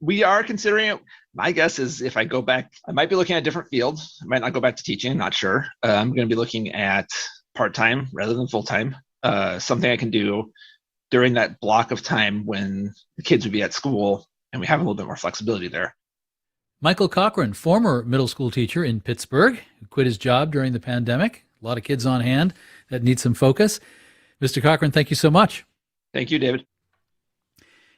We are considering it. My guess is if I go back, I might be looking at a different field. I might not go back to teaching. I'm not sure. I'm going to be looking at part-time rather than full-time. Something I can do during that block of time when the kids would be at school and we have a little bit more flexibility there. Michael Cochran, former middle school teacher in Pittsburgh, who quit his job during the pandemic. A lot of kids on hand that need some focus. Mr. Cochran, thank you so much. Thank you, David.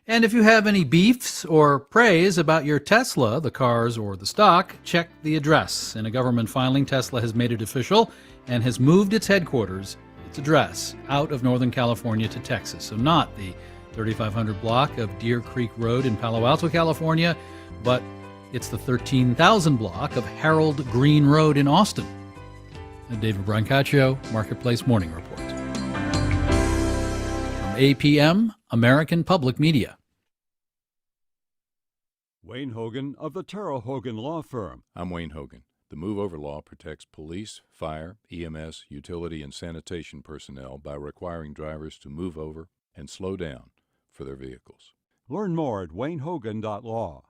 And if you have any beefs or praise about your Tesla, the cars or the stock, check the address. In a government filing, Tesla has made it official and has moved its headquarters, its address, out of Northern California to Texas. So not the 3500 block of Deer Creek Road in Palo Alto, California, but it's the 13,000 block of Harold Green Road in Austin. And David Brancaccio, Marketplace Morning Report. From APM, American Public Media. Wayne Hogan of the Terrell Hogan Law Firm. I'm Wayne Hogan. The Move Over Law protects police, fire, EMS, utility, and sanitation personnel by requiring drivers to move over and slow down for their vehicles. Learn more at waynehogan.law.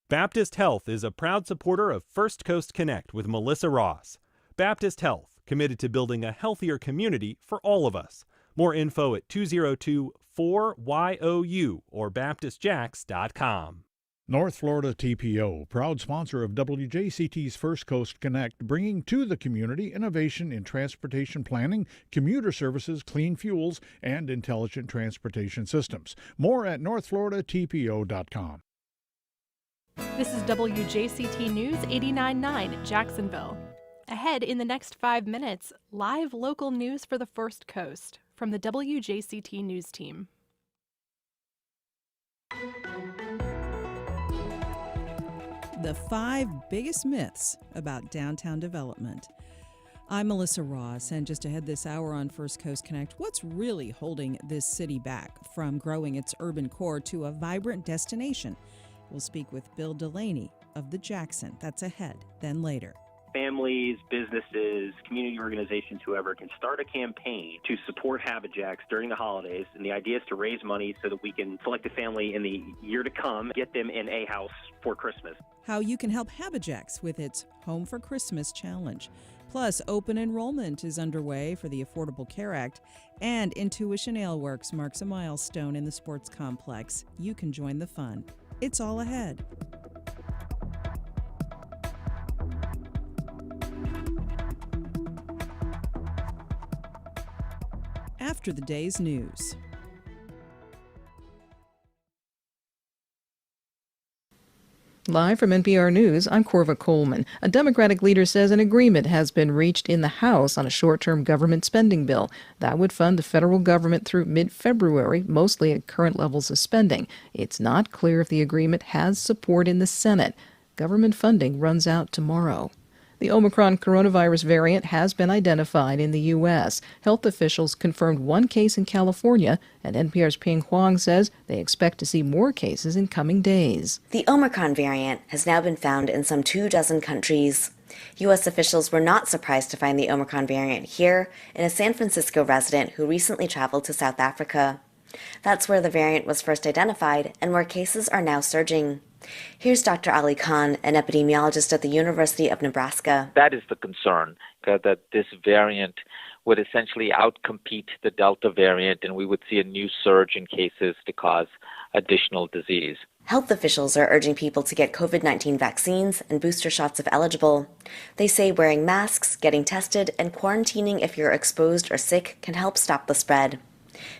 Baptist Health is a proud supporter of First Coast Connect with Melissa Ross. Baptist Health, committed to building a healthier community for all of us. More info at 202-4YOU or baptistjacks.com. North Florida TPO, proud sponsor of WJCT's First Coast Connect, bringing to the community innovation in transportation planning, commuter services, clean fuels, and intelligent transportation systems. More at northfloridatpo.com. This is WJCT News 89.9 Jacksonville. Ahead in the next 5 minutes, live local news for the First Coast from the WJCT News team. The 5 biggest myths about downtown development. I'm Melissa Ross, and just ahead this hour on First Coast Connect, what's really holding this city back from growing its urban core to a vibrant destination? We'll speak with Bill Delaney of the Jackson. That's ahead, then later. Families, businesses, community organizations, whoever can start a campaign to support Habijacks during the holidays. And the idea is to raise money so that we can select a family in the year to come, get them in a house for Christmas. How you can help Habijacks with its Home for Christmas challenge. Plus, open enrollment is underway for the Affordable Care Act, and Intuition Ale Works marks a milestone in the sports complex. You can join the fun. It's all ahead. After the day's news. Live from NPR News, I'm Corva Coleman. A Democratic leader says an agreement has been reached in the House on a short-term government spending bill that would fund the federal government through mid-February, mostly at current levels of spending. It's not clear if the agreement has support in the Senate. Government funding runs out tomorrow. The Omicron coronavirus variant has been identified in the U.S. Health officials confirmed 1 case in California, and NPR's Ping Huang says they expect to see more cases in coming days. The Omicron variant has now been found in some 24 countries. U.S. officials were not surprised to find the Omicron variant here in a San Francisco resident who recently traveled to South Africa. That's where the variant was first identified and where cases are now surging. Here's Dr. Ali Khan, an epidemiologist at the University of Nebraska. That is the concern, that this variant would essentially outcompete the Delta variant, and we would see a new surge in cases to cause additional disease. Health officials are urging people to get COVID-19 vaccines and booster shots if eligible. They say wearing masks, getting tested, and quarantining if you're exposed or sick can help stop the spread.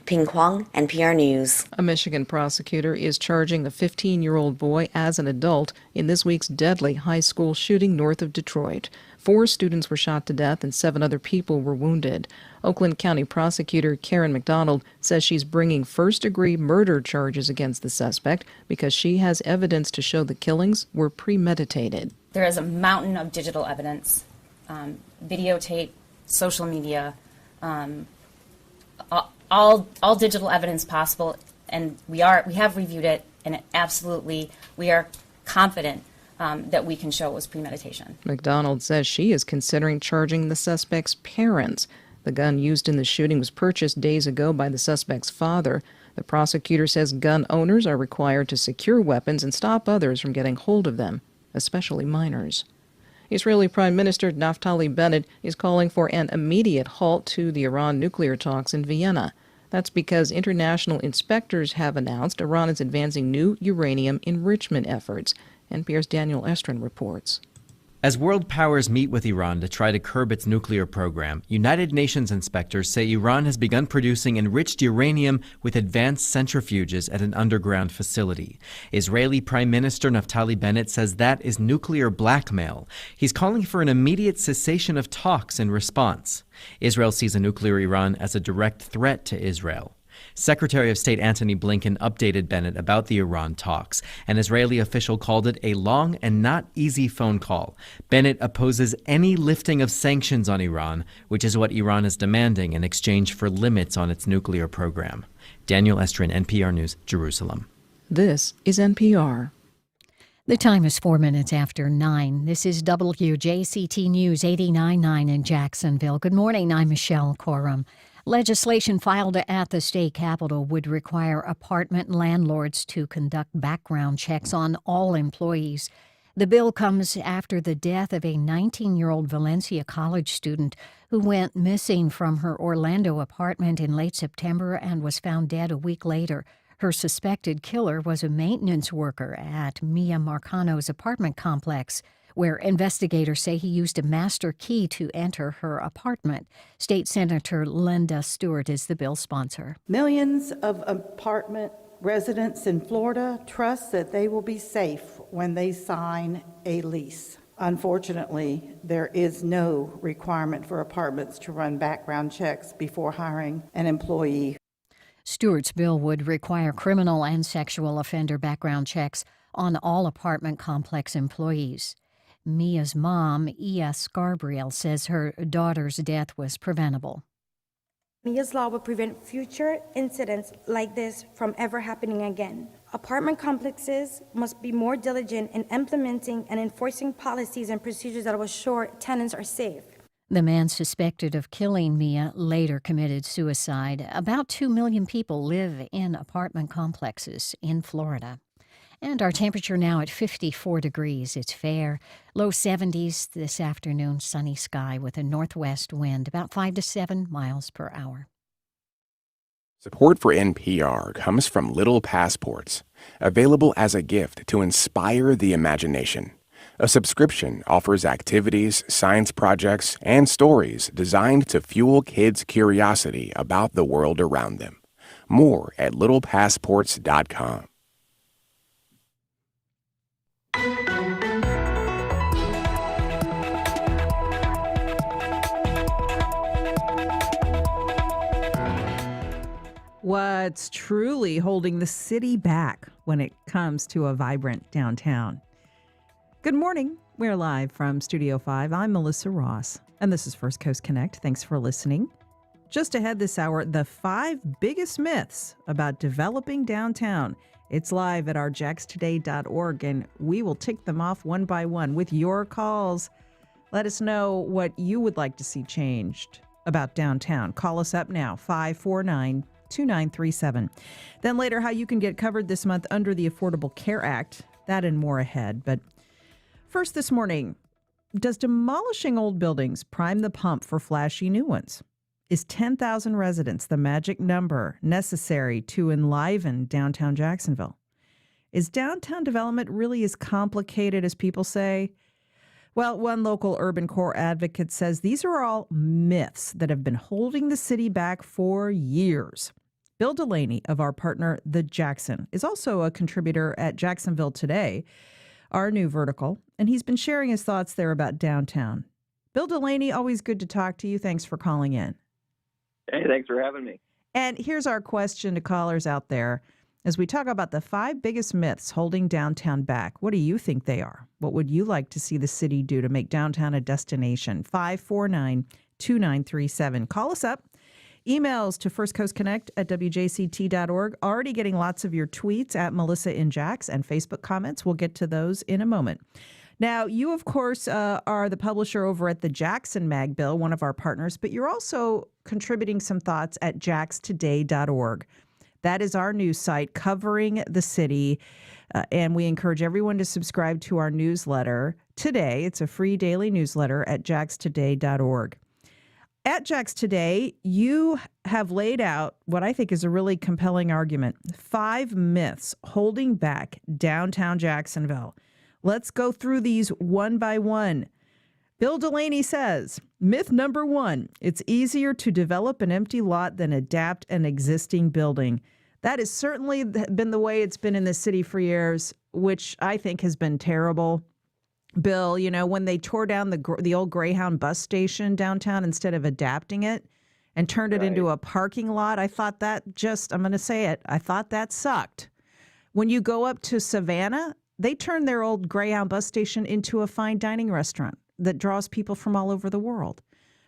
Ping Huang, NPR News. A Michigan prosecutor is charging a 15-year-old boy as an adult in this week's deadly high school shooting north of Detroit. 4 students were shot to death and 7 other people were wounded. Oakland County prosecutor Karen McDonald says she's bringing first-degree murder charges against the suspect because she has evidence to show the killings were premeditated. There is a mountain of digital evidence, videotape, social media, all digital evidence possible, and we have reviewed it, and we are confident that we can show it was premeditation. McDonald says she is considering charging the suspect's parents. The gun used in the shooting was purchased days ago by the suspect's father. The prosecutor says gun owners are required to secure weapons and stop others from getting hold of them, especially minors. Israeli Prime Minister Naftali Bennett is calling for an immediate halt to the Iran nuclear talks in Vienna. That's because international inspectors have announced Iran is advancing new uranium enrichment efforts. NPR's Daniel Estrin reports. As world powers meet with Iran to try to curb its nuclear program, United Nations inspectors say Iran has begun producing enriched uranium with advanced centrifuges at an underground facility. Israeli Prime Minister Naftali Bennett says that is nuclear blackmail. He's calling for an immediate cessation of talks in response. Israel sees a nuclear Iran as a direct threat to Israel. Secretary of State Antony Blinken updated Bennett about the Iran talks. An Israeli official called it a long and not easy phone call. Bennett opposes any lifting of sanctions on Iran, which is what Iran is demanding in exchange for limits on its nuclear program. Daniel Estrin, NPR News, Jerusalem. This is NPR. The time is 4 minutes after 9. This is WJCT News 89.9 in Jacksonville. Good morning. I'm Michelle Corum. Legislation filed at the state capitol would require apartment landlords to conduct background checks on all employees. The bill comes after the death of a 19-year-old Valencia College student who went missing from her Orlando apartment in late September and was found dead a week later. Her suspected killer was a maintenance worker at Mia Marcano's apartment complex, where investigators say he used a master key to enter her apartment. State Senator Linda Stewart is the bill sponsor. Millions of apartment residents in Florida trust that they will be safe when they sign a lease. Unfortunately, there is no requirement for apartments to run background checks before hiring an employee. Stewart's bill would require criminal and sexual offender background checks on all apartment complex employees. Mia's mom, Ia Scarbriel, says her daughter's death was preventable. Mia's law will prevent future incidents like this from ever happening again. Apartment complexes must be more diligent in implementing and enforcing policies and procedures that will ensure tenants are safe. The man suspected of killing Mia later committed suicide. About 2 million people live in apartment complexes in Florida. And our temperature now at 54 degrees. It's fair. Low 70s this afternoon, sunny sky with a northwest wind, about 5 to 7 miles per hour. Support for NPR comes from Little Passports, available as a gift to inspire the imagination. A subscription offers activities, science projects, and stories designed to fuel kids' curiosity about the world around them. More at littlepassports.com. What's truly holding the city back when it comes to a vibrant downtown? Good morning. We're live from Studio 5. I'm Melissa Ross, and this is First Coast Connect. Thanks for listening. Just ahead this hour, the 5 biggest myths about developing downtown. It's live at our jaxtoday.org, and we will tick them off one by one with your calls. Let us know what you would like to see changed about downtown. Call us up now, 549-2937. Then later, how you can get covered this month under the Affordable Care Act. That and more ahead. But first this morning, does demolishing old buildings prime the pump for flashy new ones? Is 10,000 residents the magic number necessary to enliven downtown Jacksonville? Is downtown development really as complicated as people say? Well, one local urban core advocate says these are all myths that have been holding the city back for years. Bill Delaney of our partner, The Jackson, is also a contributor at Jacksonville Today, our new vertical, and he's been sharing his thoughts there about downtown. Bill Delaney, always good to talk to you. Thanks for calling in. Hey, thanks for having me. And here's our question to callers out there. As we talk about the 5 biggest myths holding downtown back, what do you think they are? What would you like to see the city do to make downtown a destination? 549-2937. Call us up. Emails to firstcoastconnect@wjct.org. Already getting lots of your tweets at Melissa in Jax and Facebook comments. We'll get to those in a moment. Now, you, of course, are the publisher over at the Jackson Mag, Bill, one of our partners, but you're also contributing some thoughts at jaxtoday.org. That is our news site covering the city. And we encourage everyone to subscribe to our newsletter today. It's a free daily newsletter at jaxtoday.org. At Jax Today, you have laid out what I think is a really compelling argument. 5 myths holding back downtown Jacksonville. Let's go through these one by one. Bill Delaney says, myth number 1, it's easier to develop an empty lot than adapt an existing building. That has certainly been the way it's been in the city for years, which I think has been terrible. Bill, you know, when they tore down the old Greyhound bus station downtown instead of adapting it and turned it into a parking lot, I thought that I'm going to say it, I thought that sucked. When you go up to Savannah, they turned their old Greyhound bus station into a fine dining restaurant that draws people from all over the world.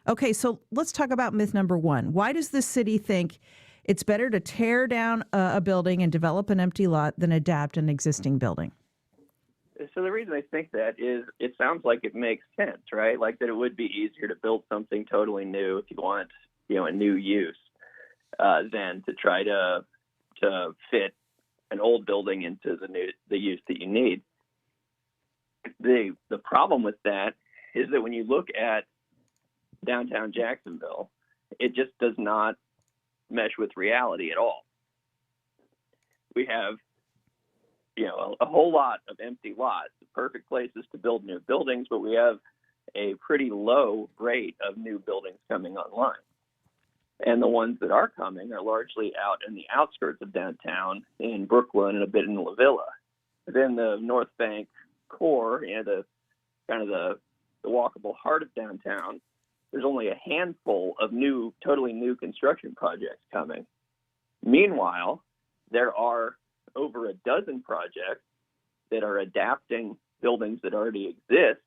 Okay, so let's talk about myth number 1. Why does the city think it's better to tear down a building and develop an empty lot than adapt an existing building? So the reason I think that is it sounds like it makes sense, right? Like that it would be easier to build something totally new if you want, a new use, than to try to fit an old building into the use that you need. The problem with that is that when you look at downtown Jacksonville, it just does not mesh with reality at all. We have a whole lot of empty lots, perfect places to build new buildings, but we have a pretty low rate of new buildings coming online. And the ones that are coming are largely out in the outskirts of downtown in Brooklyn and a bit in La Villa. Within the North Bank core and the walkable heart of downtown, there's only a handful of totally new construction projects coming. Meanwhile, there are over a dozen projects that are adapting buildings that already exist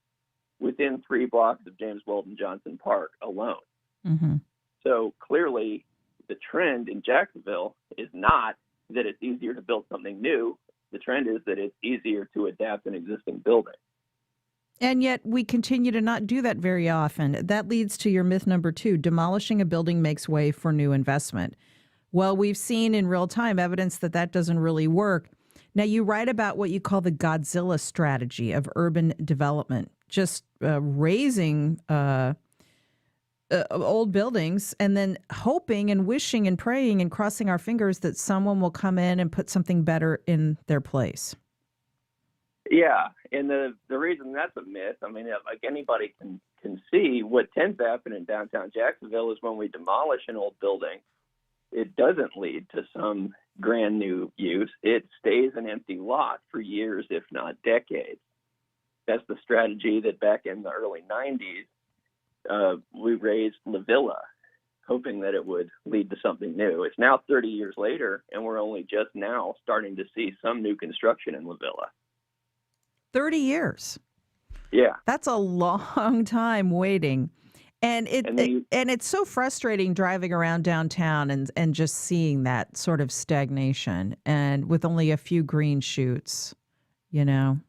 within 3 blocks of James Weldon Johnson Park alone. Mm-hmm. So clearly the trend in Jacksonville is not that it's easier to build something new. The trend is that it's easier to adapt an existing building. And yet we continue to not do that very often. That leads to your myth number 2, demolishing a building makes way for new investment. Well, we've seen in real time evidence that doesn't really work. Now, you write about what you call the Godzilla strategy of urban development, just raising old buildings and then hoping and wishing and praying and crossing our fingers that someone will come in and put something better in their place. Yeah, and the reason that's a myth, like anybody can see what tends to happen in downtown Jacksonville is when we demolish an old building, it doesn't lead to some grand new use. It stays an empty lot for years, if not decades. That's the strategy that back in the early 90s, we raised La Villa, hoping that it would lead to something new. It's now 30 years later, and we're only just now starting to see some new construction in La Villa. 30 years. Yeah. That's a long time waiting. And it's so frustrating driving around downtown and just seeing that sort of stagnation and with only a few green shoots, Yeah, and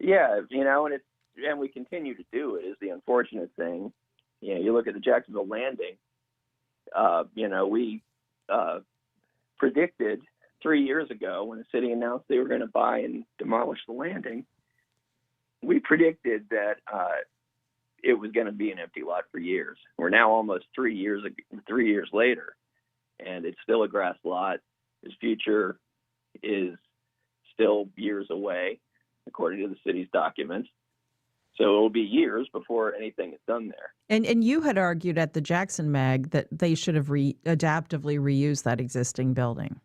we continue to do it is the unfortunate thing. You look at the Jacksonville Landing, we predicted 3 years ago when the city announced they were going to buy and demolish the landing, we predicted that it was going to be an empty lot for years. We're now almost 3 years later, and it's still a grass lot. Its future is still years away, according to the city's documents. So it will be years before anything is done there. And you had argued at the Jackson Mag that they should have adaptively reused that existing building.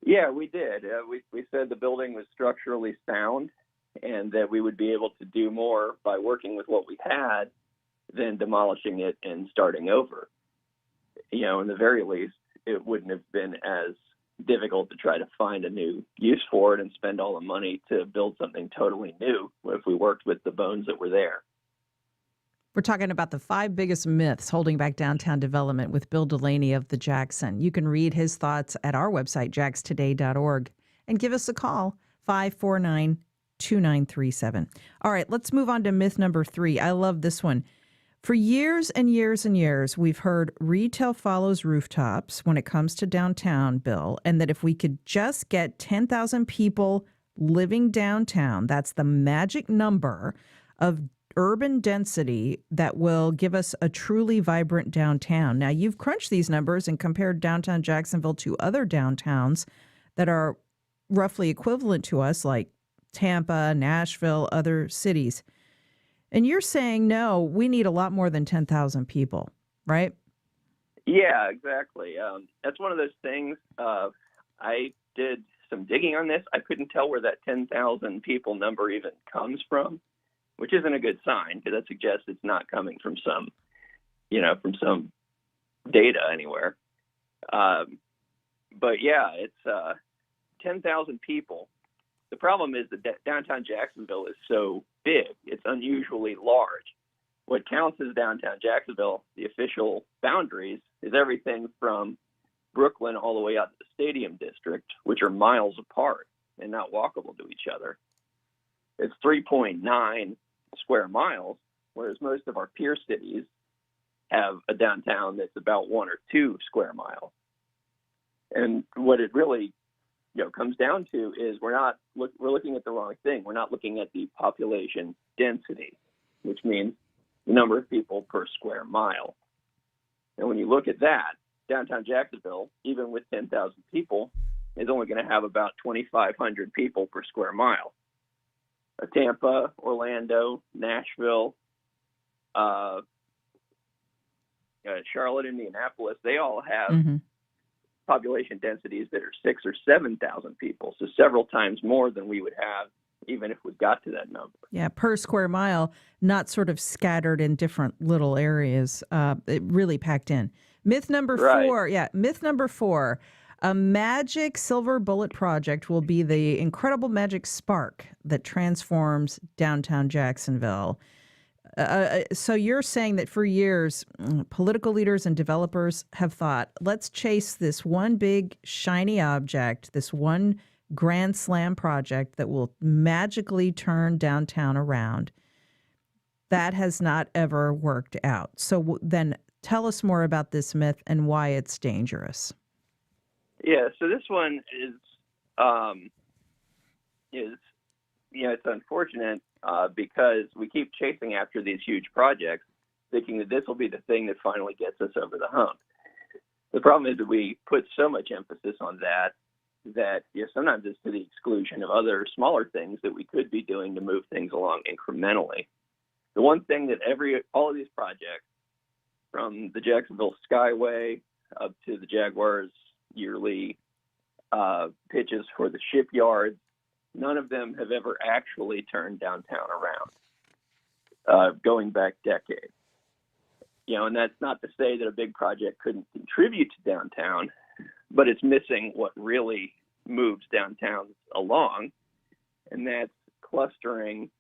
Yeah, we did. We said the building was structurally sound and that we would be able to do more by working with what we had than demolishing it and starting over. In the very least, it wouldn't have been as difficult to try to find a new use for it and spend all the money to build something totally new if we worked with the bones that were there. We're talking about the 5 biggest myths holding back downtown development with Bill Delaney of the Jackson. You can read his thoughts at our website, jaxtoday.org, and give us a call, 549-2937. All right, let's move on to myth number 3. I love this one. For years and years and years, we've heard retail follows rooftops when it comes to downtown, Bill, and that if we could just get 10,000 people living downtown, that's the magic number of urban density that will give us a truly vibrant downtown. Now, you've crunched these numbers and compared downtown Jacksonville to other downtowns that are roughly equivalent to us, like Tampa, Nashville, other cities. And you're saying, no, we need a lot more than 10,000 people, right? Yeah, exactly. That's one of those things. I did some digging on this. I couldn't tell where that 10,000 people number even comes from, which isn't a good sign because that suggests it's not coming from some data anywhere. But yeah, it's 10,000 people. The problem is that downtown Jacksonville is so big. It's unusually large. What counts as downtown Jacksonville, the official boundaries, is everything from Brooklyn all the way out to the Stadium District, which are miles apart and not walkable to each other. It's 3.9 square miles, whereas most of our peer cities have a downtown that's about 1 or 2 square miles. And what it really comes down to is we're looking at the wrong thing. We're not looking at the population density, which means the number of people per square mile. And when you look at that, downtown Jacksonville, even with 10,000 people, is only going to have about 2,500 people per square mile. Tampa, Orlando, Nashville, Charlotte, Indianapolis, they all have population densities that are 6,000 or 7,000 people, so several times more than we would have even if we got to that number. Yeah, per square mile, not sort of scattered in different little areas. It really packed in. Myth number 4. Yeah, myth number 4. A magic silver bullet project will be the incredible magic spark that transforms downtown Jacksonville. So you're saying that for years, political leaders and developers have thought, let's chase this one big shiny object, this one grand slam project that will magically turn downtown around. That has not ever worked out. So then tell us more about this myth and why it's dangerous. Yeah, so this one is it's unfortunate because we keep chasing after these huge projects, thinking that this will be the thing that finally gets us over the hump. The problem is that we put so much emphasis on that sometimes it's to the exclusion of other smaller things that we could be doing to move things along incrementally. The one thing that all of these projects, from the Jacksonville Skyway up to the Jaguars' yearly pitches for the shipyards, none of them have ever actually turned downtown around, going back decades. And that's not to say that a big project couldn't contribute to downtown, but it's missing what really moves downtown along, and that's clustering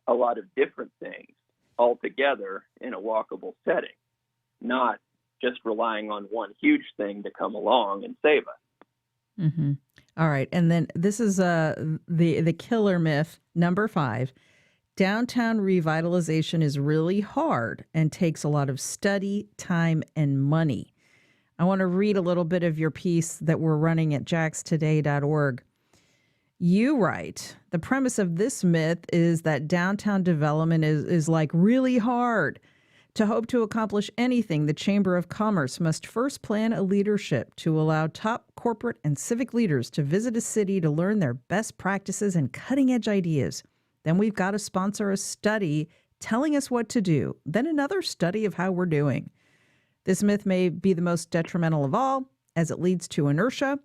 a lot of different things all together in a walkable setting, not just relying on one huge thing to come along and save us. Mm-hmm. All right. And then this is the killer myth, number 5. Downtown revitalization is really hard and takes a lot of study, time, and money. I want to read a little bit of your piece that we're running at jaxtoday.org. You write, the premise of this myth is that downtown development is like really hard. To hope to accomplish anything, the Chamber of Commerce must first plan a leadership to allow top corporate and civic leaders to visit a city to learn their best practices and cutting-edge ideas. Then we've got to sponsor a study telling us what to do, then another study of how we're doing. This myth may be the most detrimental of all, as it leads to inertia.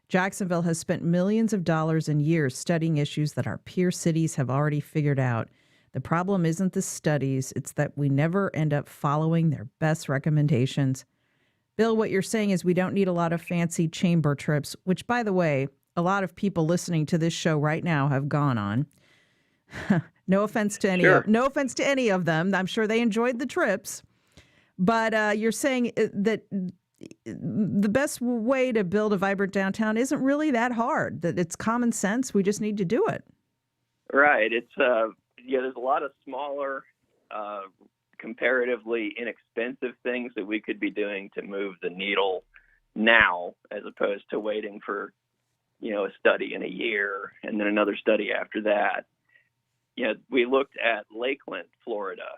Jacksonville has spent millions of dollars and years studying issues that our peer cities have already figured out. The problem isn't the studies, it's that we never end up following their best recommendations. Bill, what you're saying is we don't need a lot of fancy chamber trips, which, by the way, a lot of people listening to this show right now have gone on. No offense to any of them. I'm sure they enjoyed the trips. But you're saying that the best way to build a vibrant downtown isn't really that hard, that it's common sense. We just need to do it. Right. It's there's a lot of smaller comparatively inexpensive things that we could be doing to move the needle now, as opposed to waiting for, a study in a year and then another study after that. We looked at Lakeland, Florida,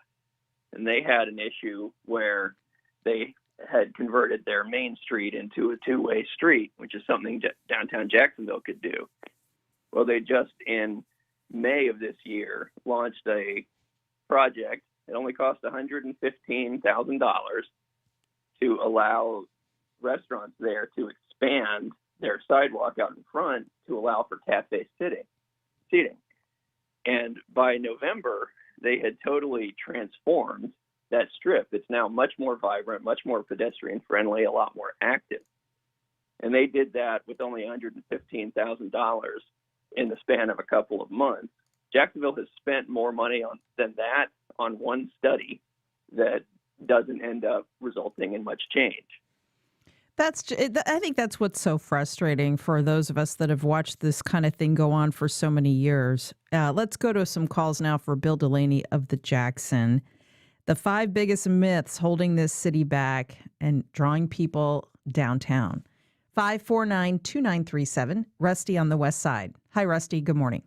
and they had an issue where they had converted their main street into a two-way street, which is something downtown Jacksonville could do. Well, they just in May of this year launched a project. It only cost $115,000 to allow restaurants there to expand their sidewalk out in front to allow for cafe seating. And by November, they had totally transformed that strip. It's now much more vibrant, much more pedestrian friendly, a lot more active. And they did that with only $115,000 in the span of a couple of months. Jacksonville has spent more money than that on one study that doesn't end up resulting in much change. I think that's what's so frustrating for those of us that have watched this kind of thing go on for so many years. Let's go to some calls now for Bill Delaney of the Jackson. The 5 biggest myths holding this city back and drawing people downtown. 549-2937. Rusty on the west side. Hi, Rusty. Good morning.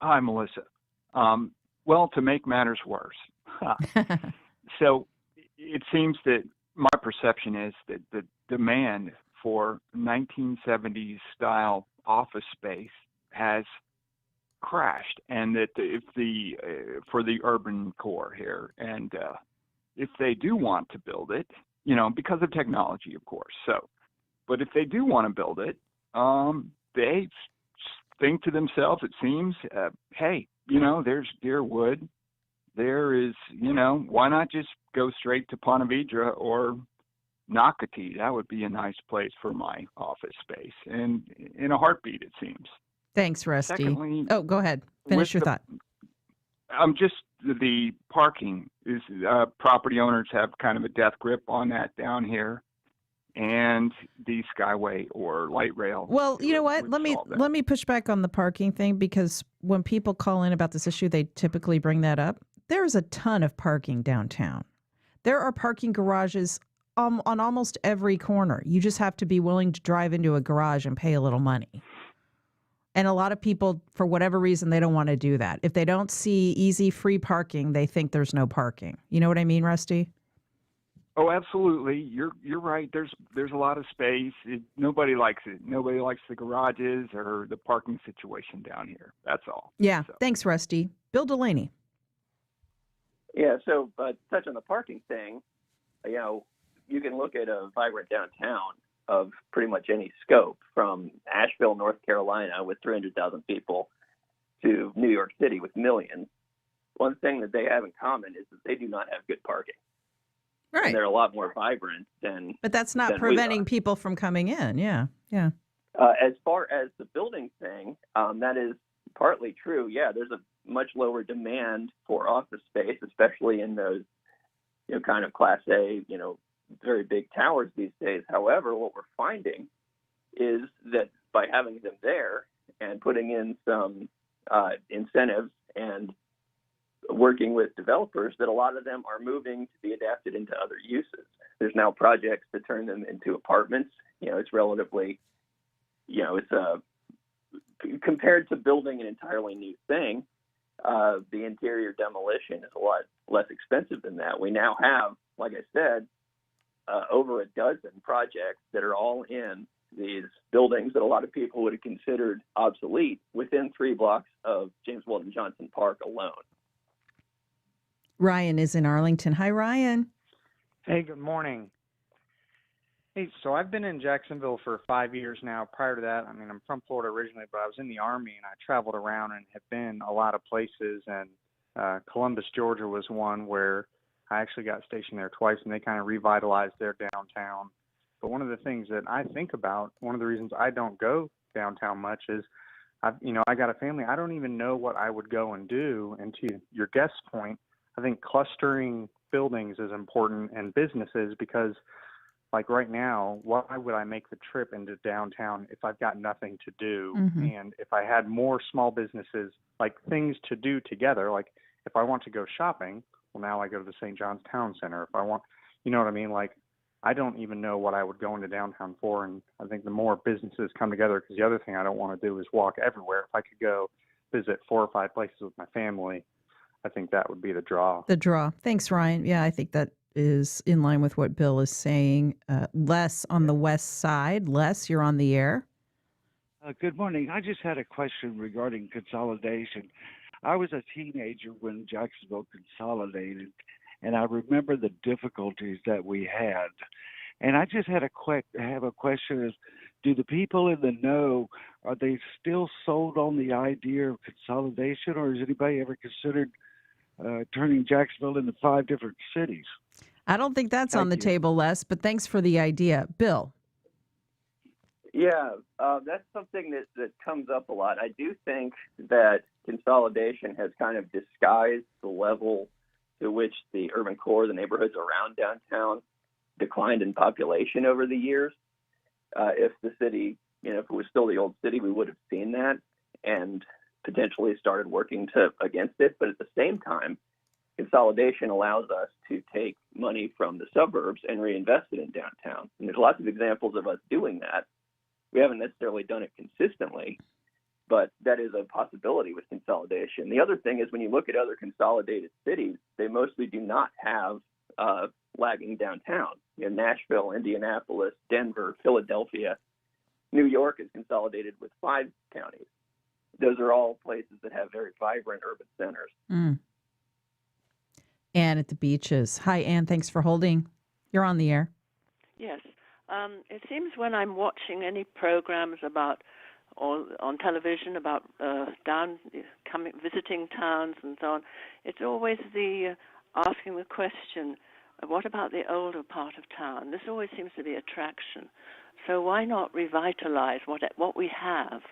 Hi, Melissa. Well, to make matters worse. So it seems that my perception is that the demand for 1970s style office space has crashed, and that for the urban core here, and if they do want to build it, because of technology, of course. But if they do want to build it, they think to themselves, it seems, hey, there's Deerwood. There is, why not just go straight to Ponte Vedra or Nocatee? That would be a nice place for my office space. And in a heartbeat, it seems. Thanks, Rusty. Secondly, go ahead. Finish your thought. The parking is, property owners have kind of a death grip on that down here. And the Skyway or light rail. Well, you know what? Let me push back on the parking thing, because when people call in about this issue, they typically bring that up. There's a ton of parking downtown. There are parking garages on almost every corner. You just have to be willing to drive into a garage and pay a little money. And a lot of people, for whatever reason, they don't want to do that. If they don't see easy free parking, they think there's no parking. You know what I mean, Rusty? Oh, absolutely. You're right. There's a lot of space. Nobody likes it. Nobody likes the garages or the parking situation down here. That's all. Yeah. Thanks, Rusty. Bill Delaney. Yeah. So, touch on the parking thing. You can look at a vibrant downtown of pretty much any scope, from Asheville, North Carolina, with 300,000 people, to New York City with millions. One thing that they have in common is that they do not have good parking. Right. And they're a lot more vibrant than. But that's not preventing people from coming in. Yeah. Yeah. As far as the building thing, that is partly true. Yeah, there's a much lower demand for office space, especially in those, kind of Class A, very big towers these days. However, what we're finding is that by having them there and putting in some incentives and working with developers, that a lot of them are moving to be adapted into other uses. There's now projects to turn them into apartments. It's relatively, it's compared to building an entirely new thing, the interior demolition is a lot less expensive than that. We now have, like I said, over a dozen projects that are all in these buildings that a lot of people would have considered obsolete within 3 blocks of James Weldon Johnson Park alone. Ryan is in Arlington. Hi, Ryan. Hey, good morning. Hey, so I've been in Jacksonville for 5 years now. Prior to that, I'm from Florida originally, but I was in the Army and I traveled around and have been a lot of places. And Columbus, Georgia was one where I actually got stationed there twice, and they kind of revitalized their downtown. But one of the things that I think about, one of the reasons I don't go downtown much is, I got a family. I don't even know what I would go and do. And to your guest's point, I think clustering buildings is important, and businesses, because like right now, why would I make the trip into downtown if I've got nothing to do? Mm-hmm. And if I had more small businesses, like things to do together, like if I want to go shopping, well, now I go to the St. John's Town Center. If I want, you know what I mean? Like, I don't even know what I would go into downtown for. And I think the more businesses come together, because the other thing I don't want to do is walk everywhere. If I could go visit 4 or 5 places with my family, I think that would be the draw. The draw. Thanks, Ryan. Yeah, I think that is in line with what Bill is saying. Les on the west side. Les, you're on the air. Good morning. I just had a question regarding consolidation. I was a teenager when Jacksonville consolidated, and I remember the difficulties that we had. And I just had have a question: is, do the people in the know, are they still sold on the idea of consolidation, or has anybody ever considered turning Jacksonville into 5 different cities? I don't think that's Thank on the you. table, Les, but thanks for the idea. Bill. Yeah, that's something that comes up a lot. I do think that consolidation has kind of disguised the level to which the urban core, the neighborhoods around downtown, declined in population over the years. If the city, if it was still the old city, we would have seen that and potentially started working against it. But at the same time, consolidation allows us to take money from the suburbs and reinvest it in downtown. And there's lots of examples of us doing that. We haven't necessarily done it consistently, but that is a possibility with consolidation. The other thing is when you look at other consolidated cities, they mostly do not have lagging downtown. Nashville, Indianapolis, Denver, Philadelphia, New York is consolidated with 5 counties. Those are all places that have very vibrant urban centers. Mm. Ann at the Beaches. Hi, Ann. Thanks for holding. You're on the air. Yes. It seems when I'm watching any programs about, or on television about visiting towns and so on, it's always asking the question, what about the older part of town? This always seems to be attraction. So why not revitalize what we have,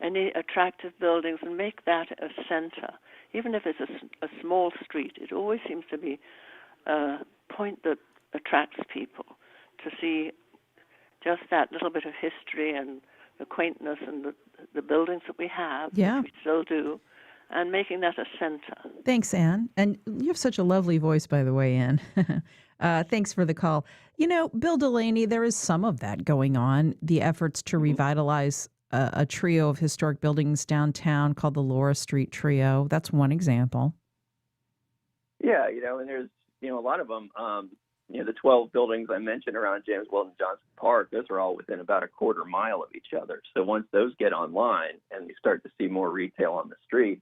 any attractive buildings, and make that a center? Even if it's a small street, it always seems to be a point that attracts people to see just that little bit of history and the quaintness and the buildings that we have, Yeah. which we still do, and making that a center. Thanks, Ann. And you have such a lovely voice, by the way, Ann. Thanks for the call. Bill Delaney, there is some of that going on, the efforts to revitalize a trio of historic buildings downtown called the Laura Street Trio. That's one example. Yeah, and there's, a lot of them. The 12 buildings I mentioned around James Weldon Johnson Park, those are all within about a quarter mile of each other. So once those get online and we start to see more retail on the street,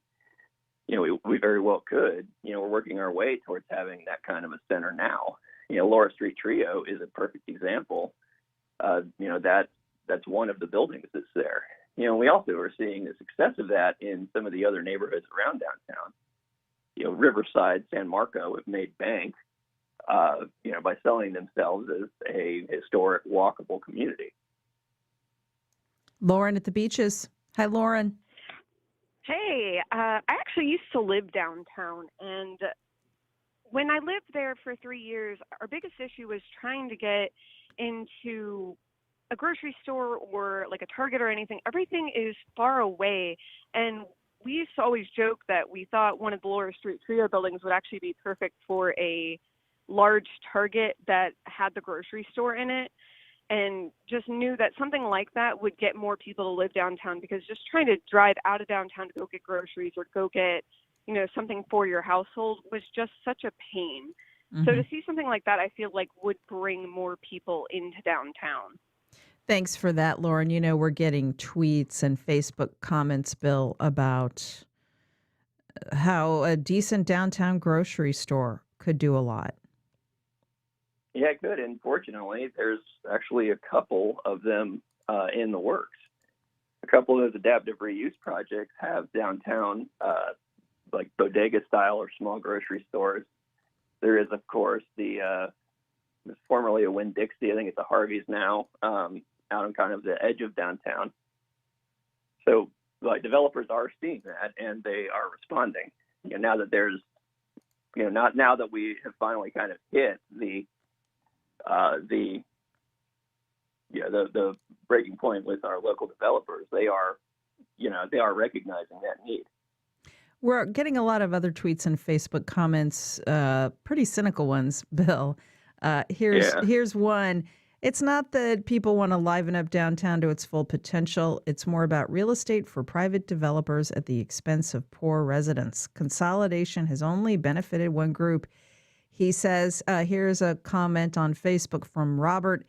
we very well could. We're working our way towards having that kind of a center now. Laura Street Trio is a perfect example. That's one of the buildings that's there. We also are seeing the success of that in some of the other neighborhoods around downtown. Riverside, San Marco have made bank, by selling themselves as a historic walkable community. Lauren at the Beaches. Hi, Lauren. Hey, I actually used to live downtown, and when I lived there for 3 years, our biggest issue was trying to get into a grocery store or like a Target or anything. Everything is far away, and we used to always joke that we thought one of the Laura Street Trio buildings would actually be perfect for a large Target that had the grocery store in it, and just knew that something like that would get more people to live downtown, because just trying to drive out of downtown to go get groceries or go get, something for your household was just such a pain. So to see something like that, I feel like would bring more people into downtown. Thanks for that, Lauren. We're getting tweets and Facebook comments, Bill, about how a decent downtown grocery store could do a lot. Yeah, it could. And fortunately, there's actually a couple of them in the works. A couple of those adaptive reuse projects have downtown, like bodega style or small grocery stores. There is, of course, the formerly a Winn-Dixie. I think it's a Harvey's now, out on kind of the edge of downtown. So, developers are seeing that, and they are responding. Now that there's, not now that we have finally kind of hit the breaking point with our local developers, they are recognizing that need. We're getting a lot of other tweets and Facebook comments, pretty cynical ones, Bill. Here's one. It's not that people want to liven up downtown to its full potential. It's more about real estate for private developers at the expense of poor residents. Consolidation has only benefited one group. He says, here's a comment on Facebook from Robert.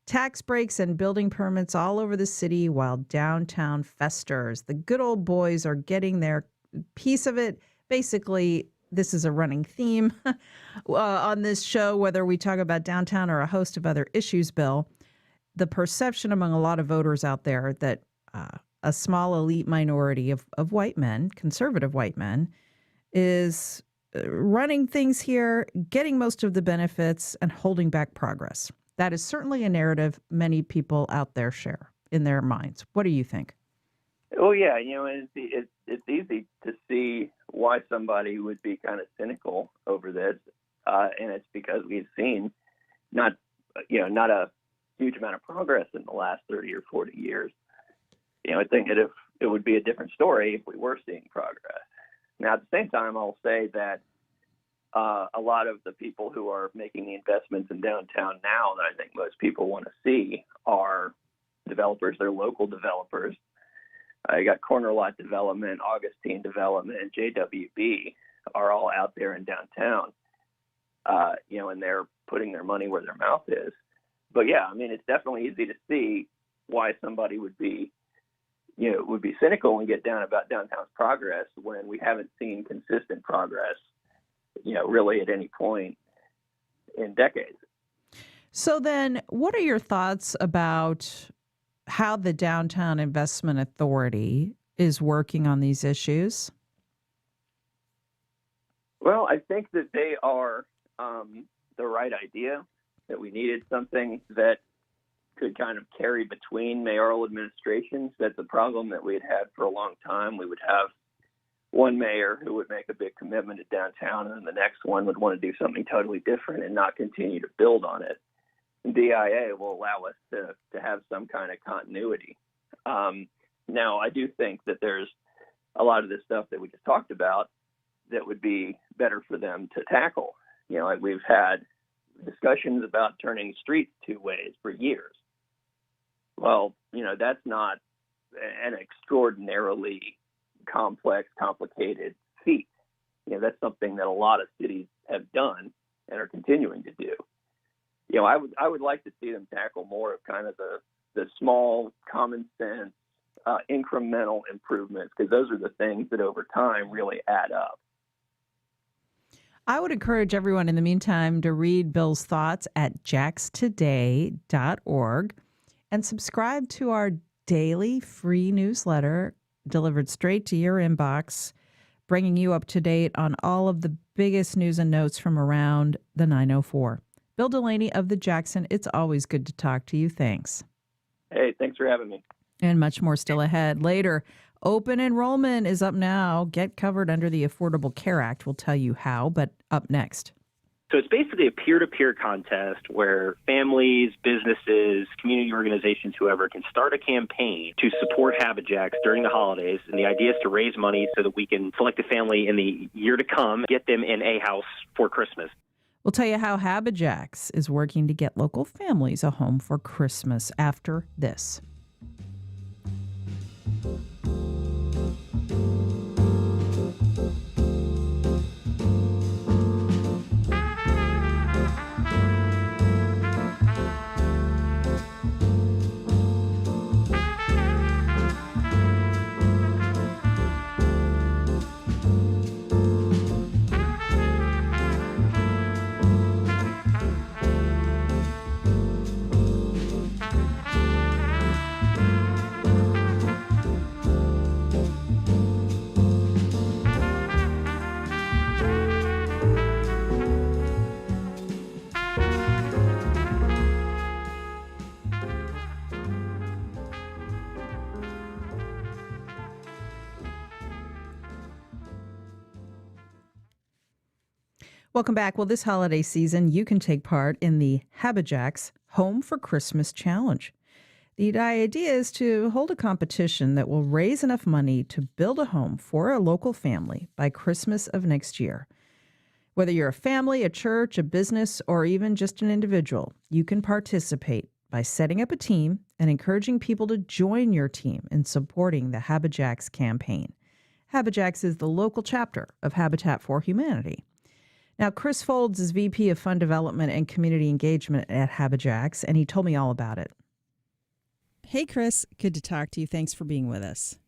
Tax breaks and building permits all over the city while downtown festers. The good old boys are getting their piece of it. Basically, this is a running theme on this show, whether we talk about downtown or a host of other issues, Bill. The perception among a lot of voters out there that a small elite minority of white men, conservative white men, is running things here, getting most of the benefits, and holding back progress. That is certainly a narrative many people out there share in their minds. What do you think? Oh yeah, it's easy to see why somebody would be kind of cynical over this, and it's because we've seen not a huge amount of progress in the last 30 or 40 years. I think that if it would be a different story if we were seeing progress. Now, at the same time, I'll say that a lot of the people who are making the investments in downtown now that I think most people want to see are developers. They're local developers. You got Corner Lot Development, Augustine Development, JWB are all out there in downtown, and they're putting their money where their mouth is. But yeah, it's definitely easy to see why somebody would be cynical and get down about downtown's progress when we haven't seen consistent progress, really at any point in decades. So then, what are your thoughts about how the Downtown Investment Authority is working on these issues? Well, I think that they are the right idea, that we needed something that could kind of carry between mayoral administrations. That's a problem that we had for a long time. We would have one mayor who would make a big commitment to downtown, and then the next one would want to do something totally different and not continue to build on it. DIA will allow us to have some kind of continuity. Now, I do think that there's a lot of this stuff that we just talked about that would be better for them to tackle. Like we've had discussions about turning streets two ways for years. Well, that's not an extraordinarily complex, complicated feat. That's something that a lot of cities have done and are continuing to do. I would like to see them tackle more of kind of the small, common sense, incremental improvements, because those are the things that over time really add up. I would encourage everyone in the meantime to read Bill's thoughts at jaxtoday.org and subscribe to our daily free newsletter delivered straight to your inbox, bringing you up to date on all of the biggest news and notes from around the 904. Bill Delaney of the Jackson, it's always good to talk to you. Thanks. Hey, thanks for having me. And much more still ahead. Later, open enrollment is up now. Get covered under the Affordable Care Act. We'll tell you how, but up next. So it's basically a peer-to-peer contest where families, businesses, community organizations, whoever can start a campaign to support HabitJax during the holidays. And the idea is to raise money so that we can select a family in the year to come, get them in a house for Christmas. We'll tell you how HabitJax is working to get local families a home for Christmas after this. Welcome back. Well, this holiday season, you can take part in the HabitJax Home for Christmas Challenge. The idea is to hold a competition that will raise enough money to build a home for a local family by Christmas of next year. Whether you're a family, a church, a business, or even just an individual, you can participate by setting up a team and encouraging people to join your team in supporting the HabitJax campaign. HabitJax is the local chapter of Habitat for Humanity. Now, Chris Folds is VP of Fund Development and Community Engagement at HabitJax, and he told me all about it. Hey, Chris, good to talk to you. Thanks for being with us.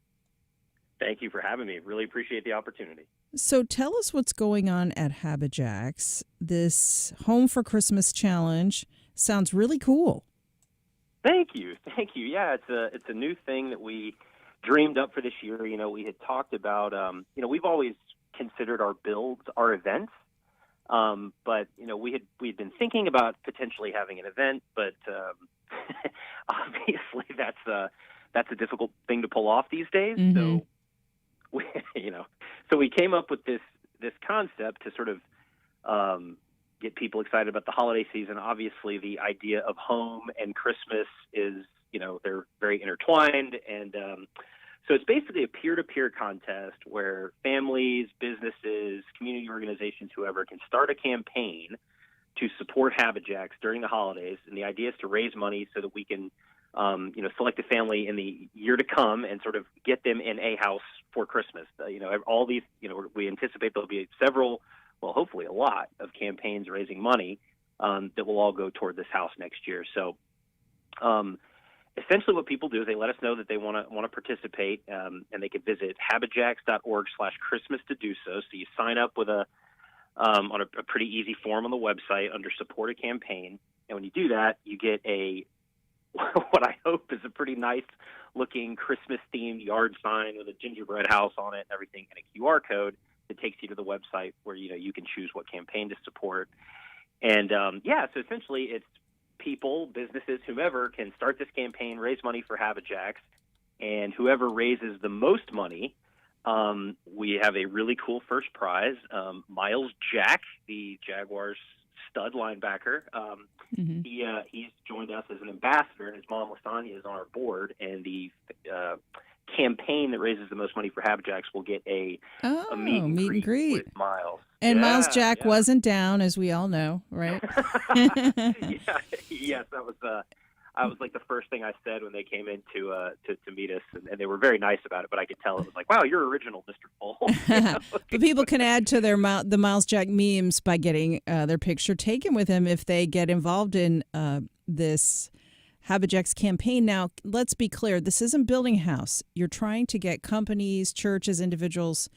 Thank you for having me. Really appreciate the opportunity. So tell us what's going on at HabitJax. This Home for Christmas Challenge sounds really cool. Thank you. Yeah, it's a new thing that we dreamed up for this year. You know, we had talked about, we've always considered our builds our events. But, we'd been thinking about potentially having an event, but obviously that's a difficult thing to pull off these days. Mm-hmm. So we came up with this concept to sort of get people excited about the holiday season. Obviously, the idea of home and Christmas is, they're very intertwined. And so it's basically a peer-to-peer contest where families, businesses, community organizations, whoever can start a campaign to support HabitJax during the holidays. And the idea is to raise money so that we can select a family in the year to come and sort of get them in a house for Christmas. All these, we anticipate there'll be several, well, hopefully a lot of campaigns raising money that will all go toward this house next year. So essentially what people do is they let us know that they want to participate, and they can visit habitjax.org/Christmas to do so. So you sign up with on a pretty easy form on the website under Support a Campaign. And when you do that, you get what I hope is a pretty nice looking Christmas themed yard sign with a gingerbread house on it and everything, and a QR code that takes you to the website where you can choose what campaign to support. And so essentially it's people, businesses, whomever can start this campaign, raise money for HabitJax, and whoever raises the most money, we have a really cool first prize. Myles Jack, the Jaguars stud linebacker, he's joined us as an ambassador, and his mom Lasagna is on our board. And the campaign that raises the most money for HabitJax will get a meet and greet with Myles. And Myles Jack wasn't down, as we all know, right? Yes, that was like the first thing I said when they came in to meet us, and they were very nice about it. But I could tell it was like, wow, you're original, Mr. Folds. But people can add to the Myles Jack memes by getting their picture taken with him if they get involved in this HabitJax campaign. Now, let's be clear. This isn't building a house. You're trying to get companies, churches, individuals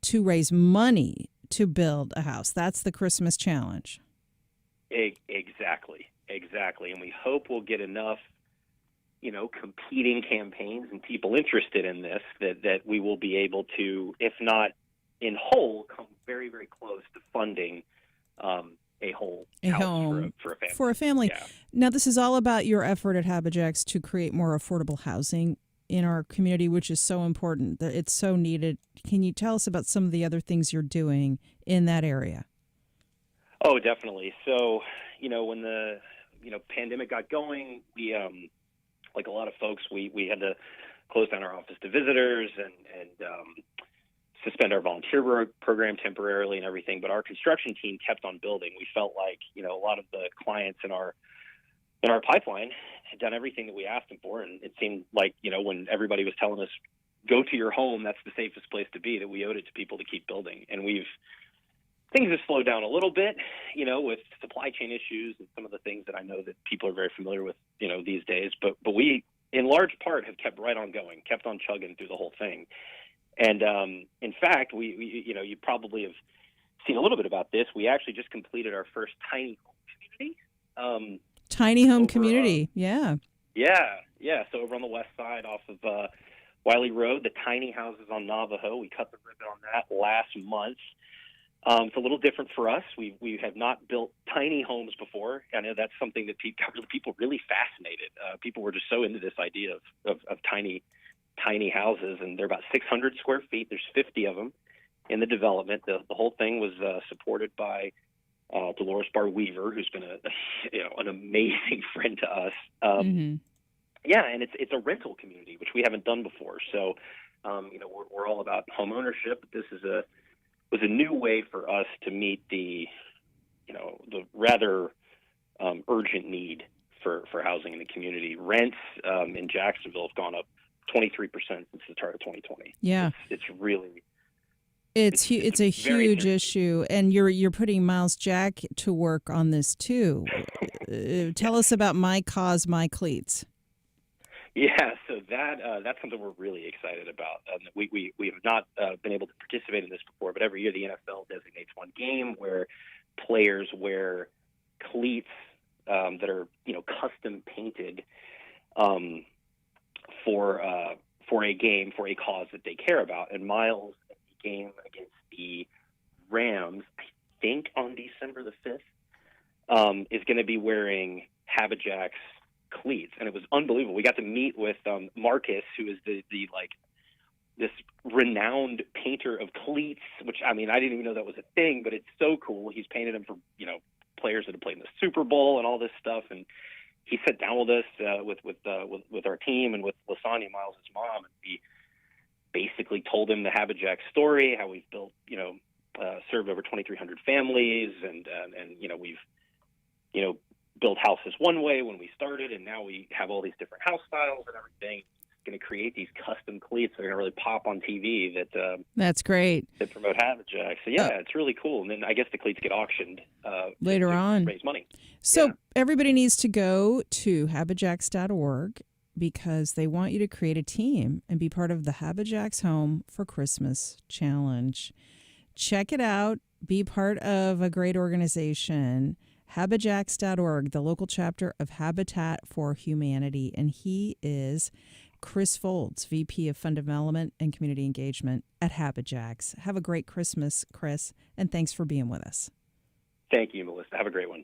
to raise money to build a house. That's the Christmas challenge. Exactly. And we hope we'll get enough, competing campaigns and people interested in this that we will be able to, if not in whole, come very, very close to funding a home for a family. Yeah. Now, this is all about your effort at HabitJax to create more affordable housing in our community, which is so important. It's so needed. Can you tell us about some of the other things you're doing in that area? Oh, definitely. So, when the pandemic got going, we like a lot of folks, we had to close down our office to visitors and suspend our volunteer program temporarily and everything. But our construction team kept on building. We felt like a lot of the clients in our pipeline had done everything that we asked them for, and it seemed like when everybody was telling us go to your home, that's the safest place to be, that we owed it to people to keep building. And things have slowed down a little bit, with supply chain issues and some of the things that I know that people are very familiar with, these days. But we, in large part, have kept right on going, kept on chugging through the whole thing. And in fact, we you probably have seen a little bit about this. We actually just completed our first tiny home community. Tiny home community, yeah. Yeah. So over on the west side, off of Wiley Road, the tiny houses on Navajo. We cut the ribbon on that last month. It's a little different for us. We have not built tiny homes before. I know that's something that people really fascinated. People were just so into this idea of tiny houses, and they're about 600 square feet. There's 50 of them in the development. The whole thing was supported by Dolores Barr Weaver, who's been an amazing friend to us. Yeah, and it's a rental community, which we haven't done before. So, we're all about home ownership. This was a new way for us to meet the rather urgent need for housing in the community. Rents in Jacksonville have gone up 23% since the start of 2020. Yeah, it's really it's a huge issue, and you're putting Miles Jack to work on this too. Tell us about My Cause, My Cleats. Yeah, so that's something we're really excited about. We have not been able to participate in this before, but every year the NFL designates one game where players wear cleats that are custom painted for a game, for a cause that they care about. And Miles, in the game against the Rams, I think on December the 5th, is going to be wearing Habijacks cleats, and it was unbelievable. We got to meet with Marcus, who is this renowned painter of cleats, which I didn't even know that was a thing, but it's so cool. He's painted them for players that have played in the Super Bowl and all this stuff, and he sat down with us with our team and with Lasagna, Miles' mom, and we basically told him the Habijack story, how we've built served over 2,300 families, and we've built houses one way when we started, and now we have all these different house styles and everything. It's going to create these custom cleats that are going to really pop on TV that's great. That promote Habijack. So it's really cool. And then I guess the cleats get auctioned later on, raise money. So everybody needs to go to habijacks.org because they want you to create a team and be part of the Habijacks Home for Christmas Challenge. Check it out. Be part of a great organization. Habijacks.org, the local chapter of Habitat for Humanity. And he is Chris Folds, VP of Fund Development and Community Engagement at Habijacks. Have a great Christmas, Chris, and thanks for being with us. Thank you, Melissa. Have a great one.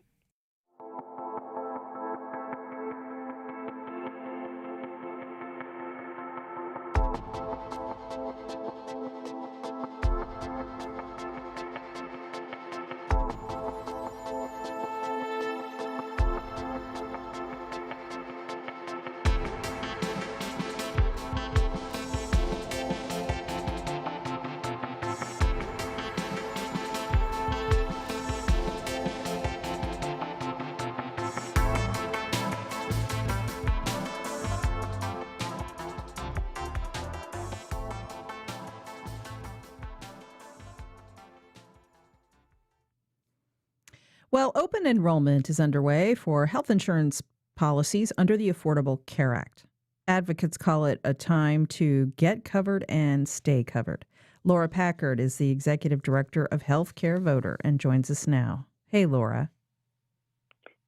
Well, open enrollment is underway for health insurance policies under the Affordable Care Act. Advocates call it a time to get covered and stay covered. Laura Packard is the Executive Director of Healthcare Voter and joins us now. Hey, Laura.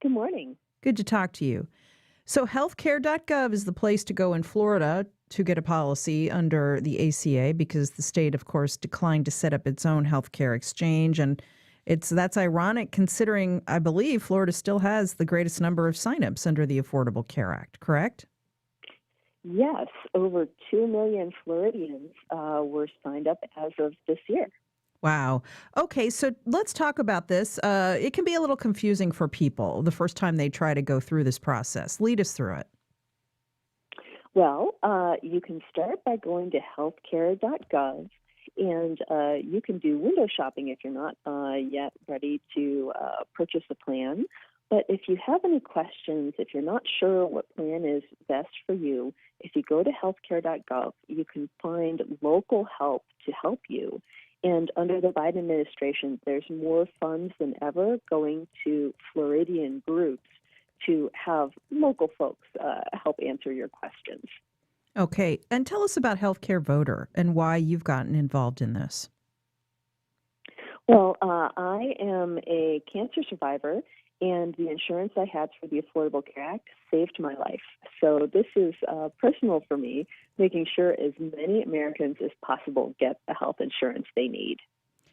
Good morning. Good to talk to you. So healthcare.gov is the place to go in Florida to get a policy under the ACA because the state, of course, declined to set up its own healthcare exchange. And that's ironic considering, I believe, Florida still has the greatest number of signups under the Affordable Care Act, correct? Yes, over 2 million Floridians were signed up as of this year. Wow. Okay, so let's talk about this. It can be a little confusing for people the first time they try to go through this process. Lead us through it. Well, you can start by going to healthcare.gov, and you can do window shopping if you're not yet ready to purchase a plan. But if you have any questions, if you're not sure what plan is best for you, if you go to healthcare.gov, you can find local help to help you. And under the Biden administration, there's more funds than ever going to Floridian groups to have local folks help answer your questions. Okay. And tell us about Healthcare Voter and why you've gotten involved in this. Well, I am a cancer survivor, and the insurance I had through the Affordable Care Act saved my life. So this is personal for me, making sure as many Americans as possible get the health insurance they need.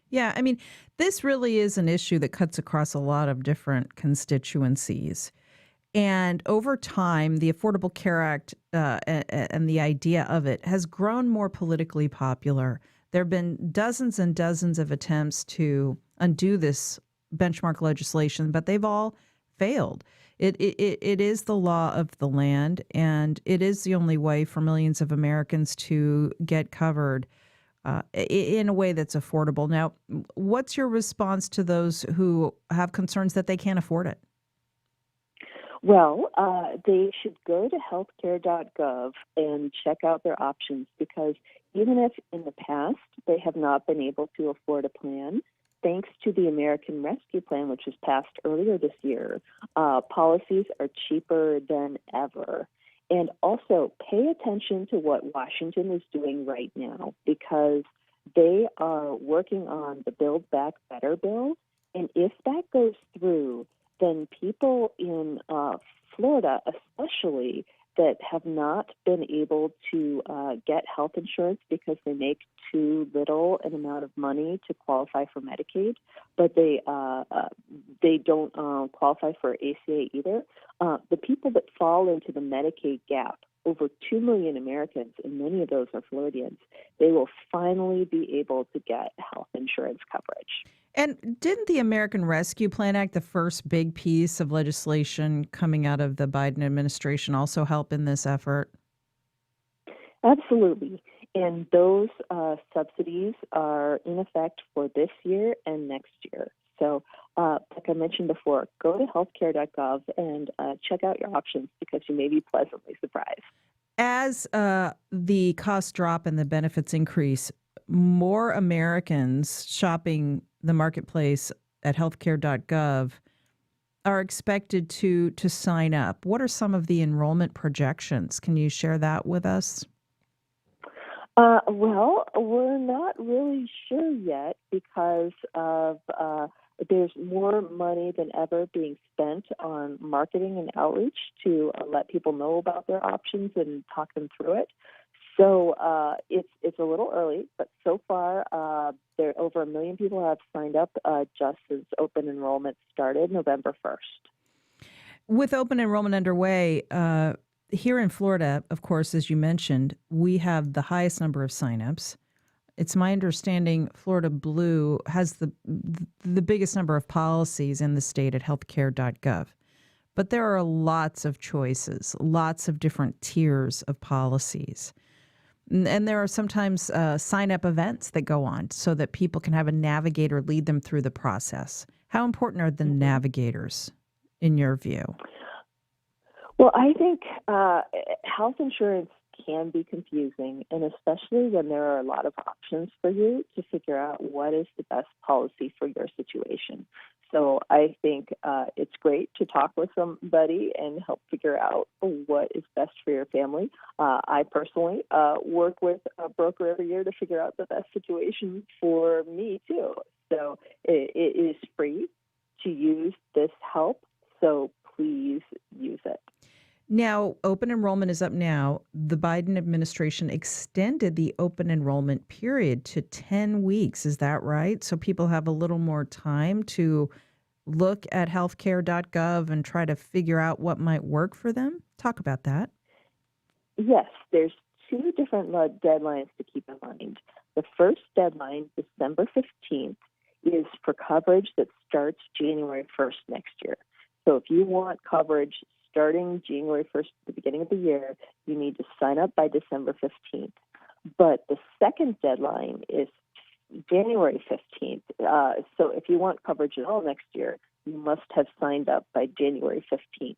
Yeah, I mean, this really is an issue that cuts across a lot of different constituencies. And over time, the Affordable Care Act and the idea of it has grown more politically popular. There have been dozens and dozens of attempts to undo this benchmark legislation, but they've all failed. It is the law of the land, and it is the only way for millions of Americans to get covered in a way that's affordable. Now, what's your response to those who have concerns that they can't afford it? Well, they should go to healthcare.gov and check out their options, because even if in the past they have not been able to afford a plan, thanks to the American Rescue Plan, which was passed earlier this year, policies are cheaper than ever. And also pay attention to what Washington is doing right now, because they are working on the Build Back Better bill. And if that goes through, then people in Florida, especially, that have not been able to get health insurance because they make too little an amount of money to qualify for Medicaid, but they don't qualify for ACA either. The people that fall into the Medicaid gap, over 2 million Americans, and many of those are Floridians, they will finally be able to get health insurance coverage. And didn't the American Rescue Plan Act, the first big piece of legislation coming out of the Biden administration, also help in this effort? Absolutely. And those subsidies are in effect for this year and next year. So, like I mentioned before, go to healthcare.gov and check out your options, because you may be pleasantly surprised. As the costs drop and the benefits increase, more Americans shopping the marketplace at healthcare.gov are expected to sign up. What are some of the enrollment projections? Can you share that with us? Well, we're not really sure yet, because of there's more money than ever being spent on marketing and outreach to let people know about their options and talk them through it. So it's a little early, but so far there over 1 million people have signed up just as open enrollment started November 1st. With open enrollment underway, here in Florida, of course, as you mentioned, we have the highest number of signups. It's my understanding Florida Blue has the biggest number of policies in the state at healthcare.gov. But there are lots of choices, lots of different tiers of policies. And there are sometimes sign-up events that go on so that people can have a navigator lead them through the process. How important are the navigators in your view? Well, I think health insurance can be confusing, and especially when there are a lot of options for you to figure out what is the best policy for your situation. So I think it's great to talk with somebody and help figure out what is best for your family. I personally work with a broker every year to figure out the best situation for me, too. So it is free to use this help, so please use it. Now, open enrollment is up now. The Biden administration extended the open enrollment period to 10 weeks. Is that right? So people have a little more time to look at healthcare.gov and try to figure out what might work for them? Talk about that. Yes, there's 2 different deadlines to keep in mind. The first deadline, December 15th, is for coverage that starts January 1st next year. So if you want coverage starting January 1st, at the beginning of the year, you need to sign up by December 15th. But the second deadline is January 15th. So if you want coverage at all next year, you must have signed up by January 15th.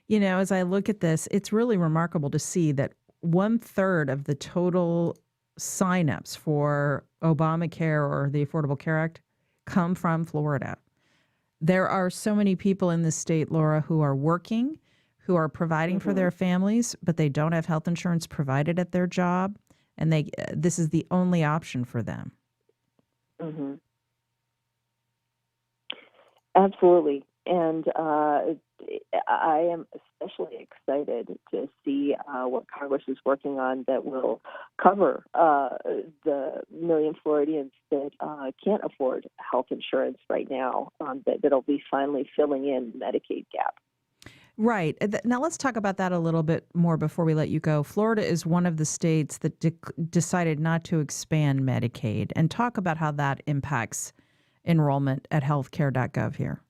You know, as I look at this, it's really remarkable to see that 1/3 of the total signups for Obamacare or the Affordable Care Act come from Florida. There are so many people in this state, Laura, who are working, who are providing for their families, but they don't have health insurance provided at their job, and this is the only option for them. Mm-hmm. Absolutely. And I am especially excited to see what Congress is working on that will cover the million Floridians that can't afford health insurance right now, that'll be finally filling in the Medicaid gap. Right. Now let's talk about that a little bit more before we let you go. Florida is one of the states that decided not to expand Medicaid, and talk about how that impacts enrollment at healthcare.gov here.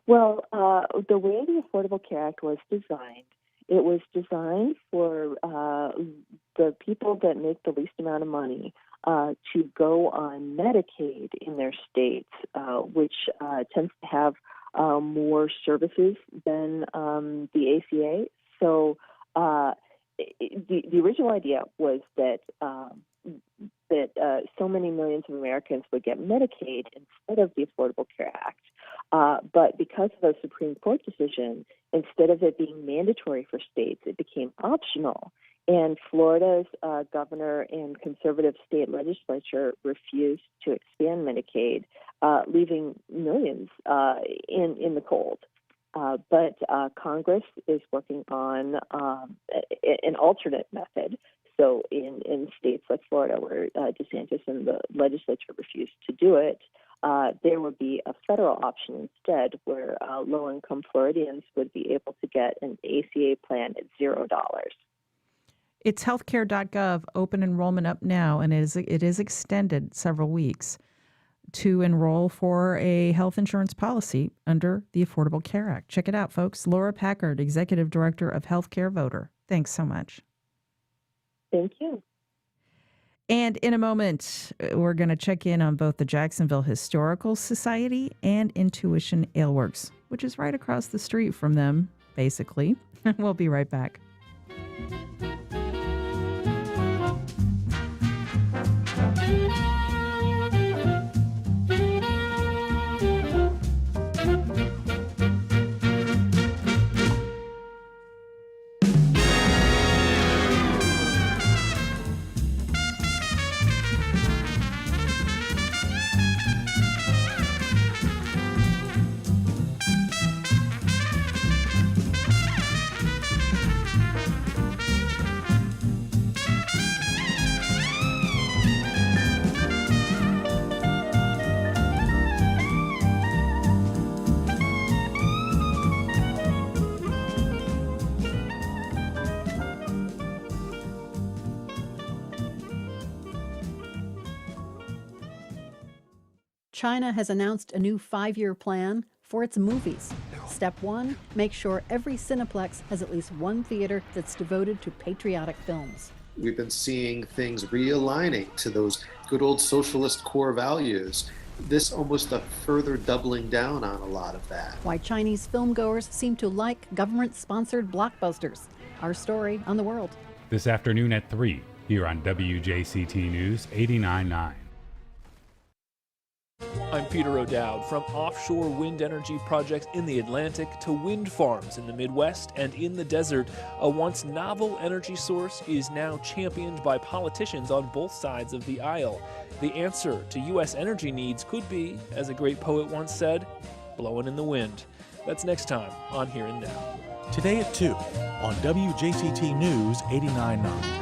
Well, the way the Affordable Care Act was designed, it was designed for the people that make the least amount of money to go on Medicaid in their states, which tends to have more services than the ACA. So the original idea was that so many millions of Americans would get Medicaid instead of the Affordable Care Act. But because of the Supreme Court decision, instead of it being mandatory for states, it became optional. And Florida's governor and conservative state legislature refused to expand Medicaid, leaving millions in the cold. But Congress is working on an alternate method. So in states like Florida, where DeSantis and the legislature refused to do it, there would be a federal option instead, where low-income Floridians would be able to get an ACA plan at $0. It's healthcare.gov, open enrollment up now, and it is extended several weeks to enroll for a health insurance policy under the Affordable Care Act. Check it out, folks. Laura Packard, Executive Director of Healthcare Voter. Thanks so much. Thank you. And in a moment, we're going to check in on both the Jacksonville Historical Society and Intuition Aleworks, which is right across the street from them, basically. We'll be right back. China has announced a new 5-year plan for its movies. Step 1, make sure every Cineplex has at least one theater that's devoted to patriotic films. We've been seeing things realigning to those good old socialist core values. This almost a further doubling down on a lot of that. Why Chinese filmgoers seem to like government-sponsored blockbusters. Our story on the world. This afternoon at 3, here on WJCT News 89.9. I'm Peter O'Dowd. From offshore wind energy projects in the Atlantic to wind farms in the Midwest and in the desert, a once novel energy source is now championed by politicians on both sides of the aisle. The answer to U.S. energy needs could be, as a great poet once said, blowing in the wind. That's next time on Here and Now. Today at 2 on WJCT News 89.9.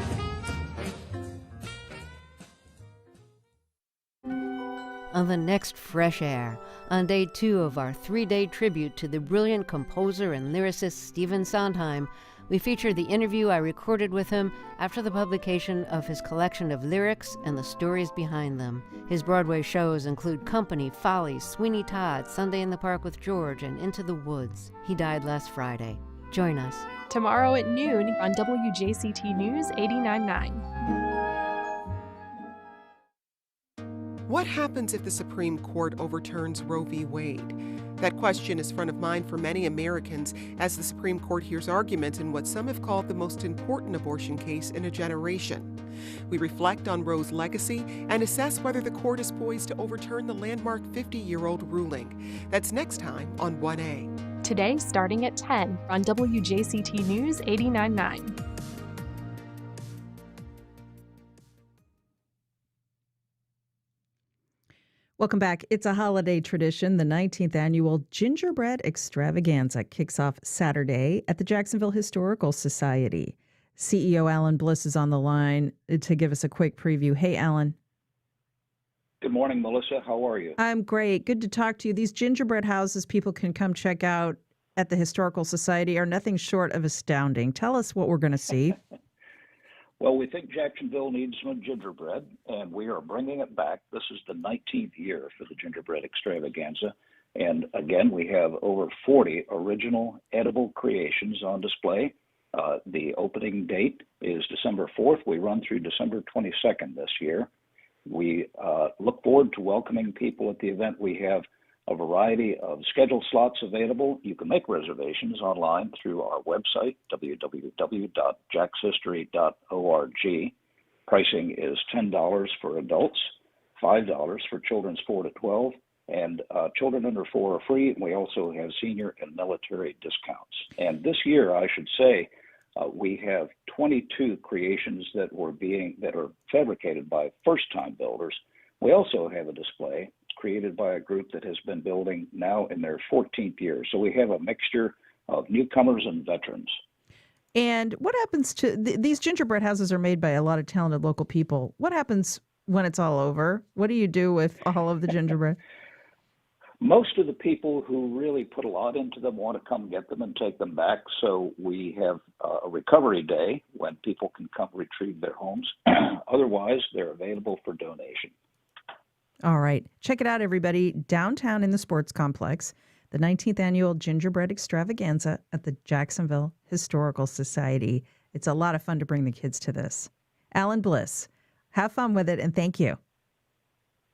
On the next Fresh Air, on day 2 of our 3-day tribute to the brilliant composer and lyricist Stephen Sondheim, we feature the interview I recorded with him after the publication of his collection of lyrics and the stories behind them. His Broadway shows include Company, Follies, Sweeney Todd, Sunday in the Park with George, and Into the Woods. He died last Friday. Join us. Tomorrow at noon on WJCT News 89.9. What happens if the Supreme Court overturns Roe v. Wade? That question is front of mind for many Americans as the Supreme Court hears argument in what some have called the most important abortion case in a generation. We reflect on Roe's legacy and assess whether the court is poised to overturn the landmark 50-year-old ruling. That's next time on 1A. Today, starting at 10 on WJCT News 89.9. Welcome back. It's a holiday tradition. The 19th annual Gingerbread Extravaganza kicks off Saturday at the Jacksonville Historical Society. CEO Alan Bliss is on the line to give us a quick preview. Hey, Alan. Good morning, Melissa. How are you? I'm great. Good to talk to you. These gingerbread houses people can come check out at the Historical Society are nothing short of astounding. Tell us what we're going to see. Well, we think Jacksonville needs some gingerbread, and we are bringing it back. This is the 19th year for the Gingerbread Extravaganza, And again, we have over 40 original edible creations on display. The opening date is December 4th. We run through December 22nd this year. We look forward to welcoming people at the event. We have a variety of scheduled slots available. You can make reservations online through our website, www.jackshistory.org. Pricing is $10 for adults, $5 for children's 4 to 12, and children under 4 are free. We also have senior and military discounts. And this year, I should say, we have 22 creations that are fabricated by first-time builders. We also have a display created by a group that has been building now in their 14th year. So we have a mixture of newcomers and veterans. And what happens to these gingerbread houses are made by a lot of talented local people. What happens when it's all over? What do you do with all of the gingerbread? Most of the people who really put a lot into them want to come get them and take them back. So we have a recovery day when people can come retrieve their homes. Otherwise, they're available for donation. All right. Check it out, everybody. Downtown in the Sports Complex, the 19th Annual Gingerbread Extravaganza at the Jacksonville Historical Society. It's a lot of fun to bring the kids to this. Alan Bliss, have fun with it, and thank you.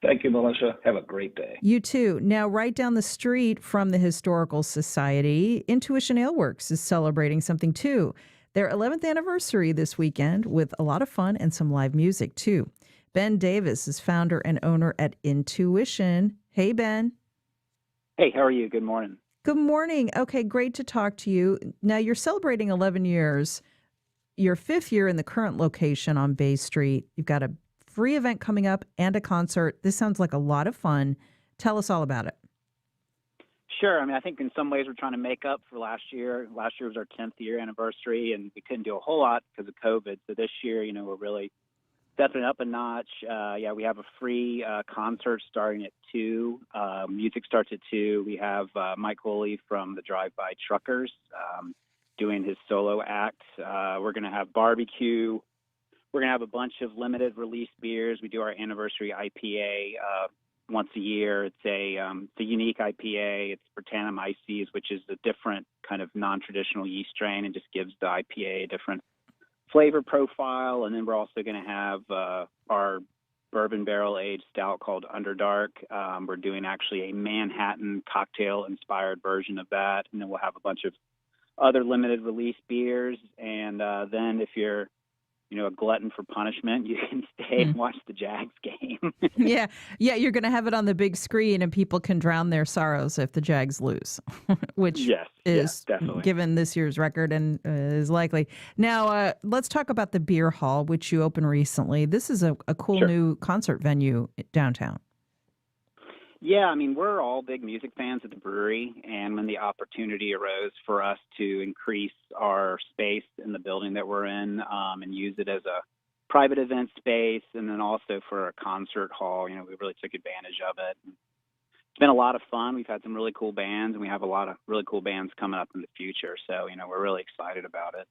Thank you, Melissa. Have a great day. You too. Now, right down the street from the Historical Society, Intuition Ale Works is celebrating something too. Their 11th anniversary this weekend with a lot of fun and some live music too. Ben Davis is founder and owner at Intuition. Hey, Ben. Hey, how are you? Good morning. Good morning. Okay, great to talk to you. Now, you're celebrating 11 years, your 5th year in the current location on Bay Street. You've got a free event coming up and a concert. This sounds like a lot of fun. Tell us all about it. Sure. I mean, I think in some ways we're trying to make up for last year. Last year was our 10th year anniversary, and we couldn't do a whole lot because of COVID. So this year, we're really stepping up a notch. We have a free concert starting at 2. Music starts at 2. We have Mike Holey from the Drive-By Truckers doing his solo act. We're going to have barbecue. We're going to have a bunch of limited release beers. We do our anniversary IPA once a year. It's a unique IPA. It's Britannia Ices, which is a different kind of non-traditional yeast strain and just gives the IPA a different flavor profile. And then we're also going to have our bourbon barrel-aged stout called Underdark. We're doing actually a Manhattan cocktail-inspired version of that. And then we'll have a bunch of other limited release beers. And then if you're a glutton for punishment, you can stay and watch the Jags game. Yeah, you're going to have it on the big screen and people can drown their sorrows if the Jags lose, which is given this year's record and is likely. Now, let's talk about the Beer Hall, which you opened recently. This is a cool new concert venue downtown. Yeah, I mean, we're all big music fans at the brewery, and when the opportunity arose for us to increase our space in the building that we're in and use it as a private event space and then also for a concert hall, we really took advantage of it. It's been a lot of fun. We've had some really cool bands, and we have a lot of really cool bands coming up in the future, so, we're really excited about it.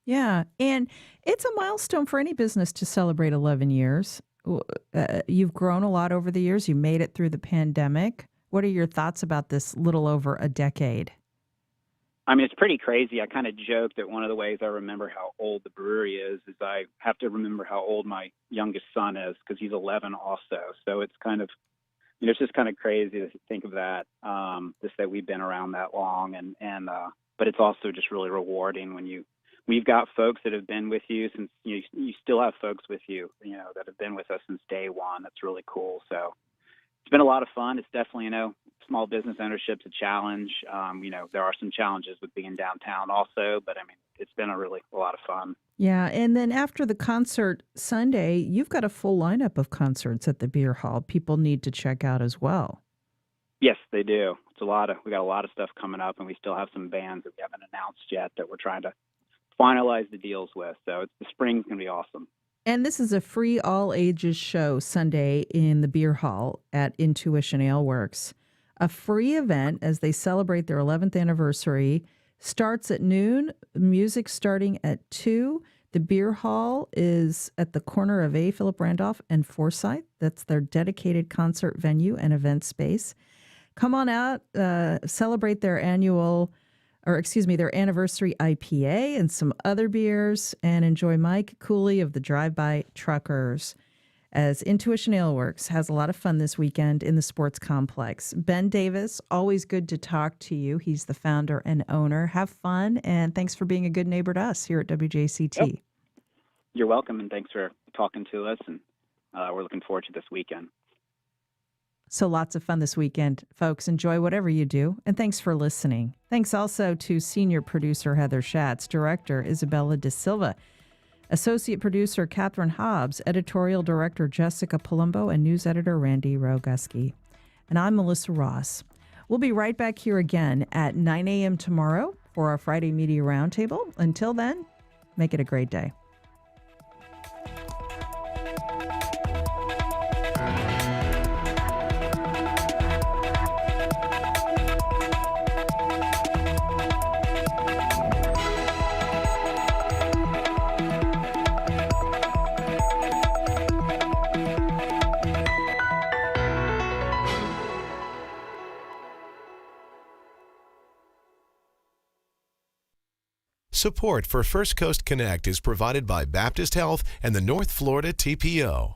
Yeah, and it's a milestone for any business to celebrate 11 years. You've grown a lot over the years. You made it through the pandemic. What are your thoughts about this little over a decade? I mean, it's pretty crazy. I kind of joke that one of the ways I remember how old the brewery is I have to remember how old my youngest son is because he's 11 also. So it's kind of, it's just kind of crazy to think of that, just that we've been around that long. But it's also just really rewarding when we've got folks that have been with you since you still have folks with you, that have been with us since day one. That's really cool. So it's been a lot of fun. It's definitely, small business ownership's a challenge. There are some challenges with being downtown also, but I mean, it's been a lot of fun. Yeah. And then after the concert Sunday, you've got a full lineup of concerts at the Beer Hall people need to check out as well. Yes, they do. We got a lot of stuff coming up, and we still have some bands that we haven't announced yet that we're trying to finalize the deals with. So the spring's going to be awesome. And this is a free all ages show Sunday in the Beer Hall at Intuition Ale Works. A free event as they celebrate their 11th anniversary. Starts at noon, music starting at 2. The Beer Hall is at the corner of A. Philip Randolph and Forsyth. That's their dedicated concert venue and event space. Come on out, celebrate their their anniversary IPA and some other beers, and enjoy Mike Cooley of the Drive-By Truckers as Intuition Ale Works has a lot of fun this weekend in the sports complex. Ben Davis, always good to talk to you. He's the founder and owner. Have fun, and thanks for being a good neighbor to us here at WJCT. Yep. You're welcome, and thanks for talking to us, and we're looking forward to this weekend. So lots of fun this weekend, folks. Enjoy whatever you do, and thanks for listening. Thanks also to senior producer Heather Schatz, director Isabella De Silva, associate producer Catherine Hobbs, editorial director Jessica Palumbo, and news editor Randy Roguski. And I'm Melissa Ross. We'll be right back here again at 9 a.m. tomorrow for our Friday Media Roundtable. Until then, make it a great day. Support for First Coast Connect is provided by Baptist Health and the North Florida TPO.